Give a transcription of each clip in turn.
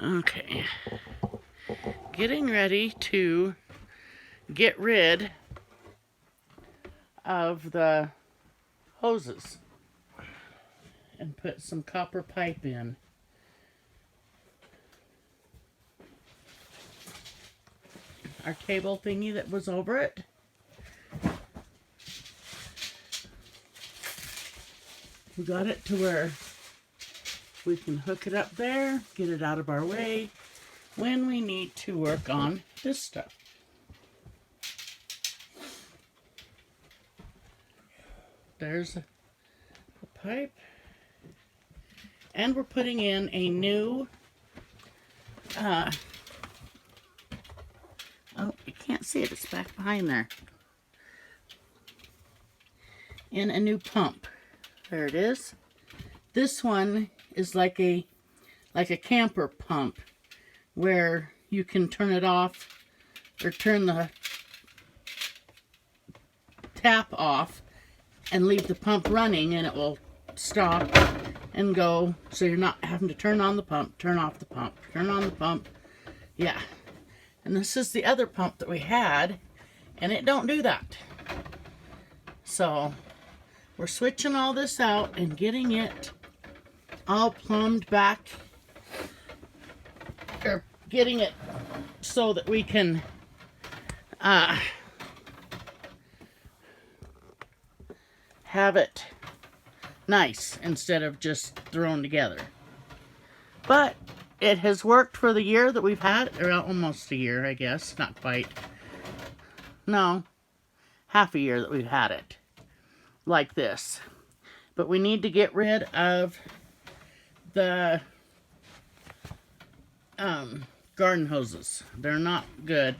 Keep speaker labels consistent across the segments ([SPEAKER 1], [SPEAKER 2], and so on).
[SPEAKER 1] Okay. Getting ready to get rid of the hoses and put some copper pipe in. Our cable thingy that was over it. We got it to where we can hook it up there, get it out of our way when we need to work on this stuff. There's a pipe. And we're putting in a new, oh, you can't see it, it's back behind there. In a new pump. There it is. This one is like a camper pump where you can turn it off or turn the tap off and leave the pump running, and it will stop and go, so you're not having to turn on the pump, turn off the pump, turn on the pump. Yeah. And this is the other pump that we had, and it don't do that. So we're switching all this out and getting it all plumbed back, or getting it so that we can have it nice instead of just thrown together. But it has worked for the year that we've had it, or almost a year, I guess. Not quite. No, half a year that we've had it like this. But we need to get rid of the garden hoses. They're not good.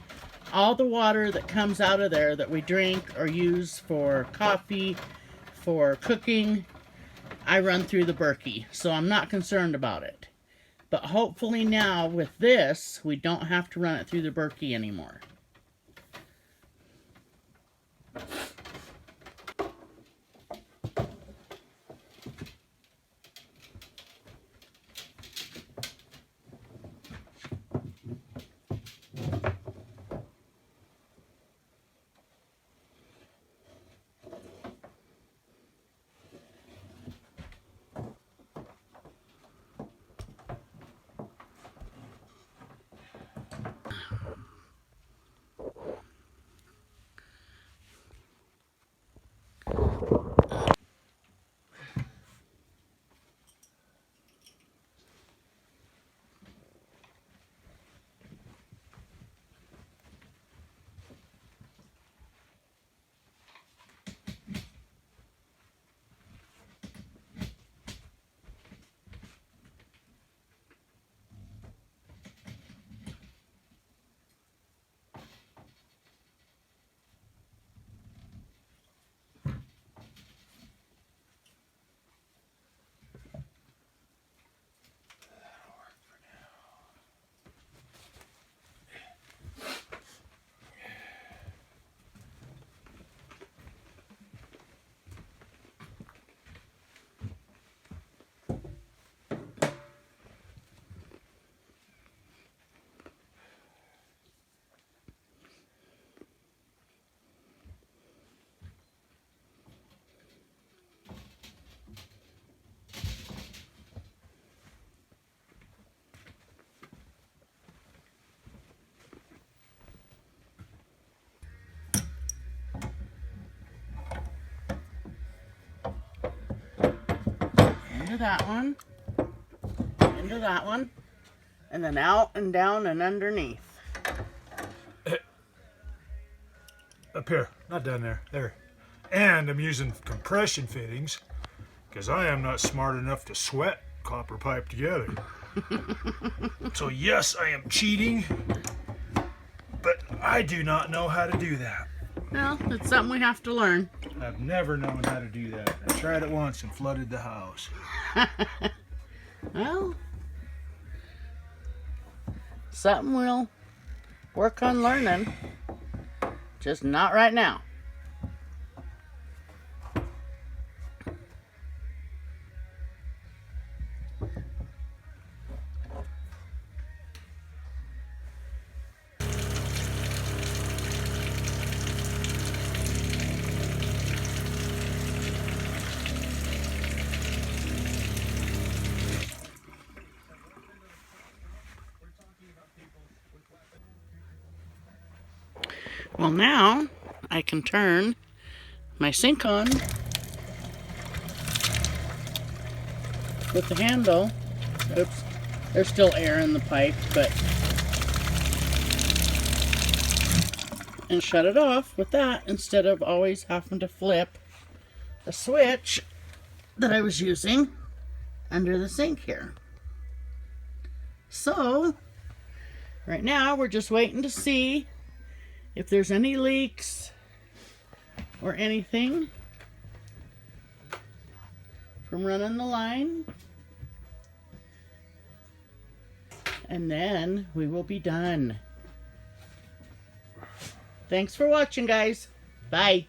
[SPEAKER 1] All the water that comes out of there that we drink or use for coffee, for cooking, I run through the Berkey, so I'm not concerned about it. But hopefully now with this, we don't have to run it through the Berkey anymore. Into that one, into that one, and then out and down and underneath.
[SPEAKER 2] Up here, not down there, there. And I'm using compression fittings because I am not smart enough to sweat copper pipe together. So yes, I am cheating, but I do not know how to do that.
[SPEAKER 1] Well, it's something we have to learn.
[SPEAKER 2] I've never known how to do that. I tried it once and flooded the house.
[SPEAKER 1] Well, something we'll work on learning. Just not right now. Well, now I can turn my sink on with the handle. Oops, there's still air in the pipe, but and shut it off with that instead of always having to flip the switch that I was using under the sink here. So right now we're just waiting to see if there's any leaks or anything from running the line, and then we will be done. Thanks for watching, guys. Bye.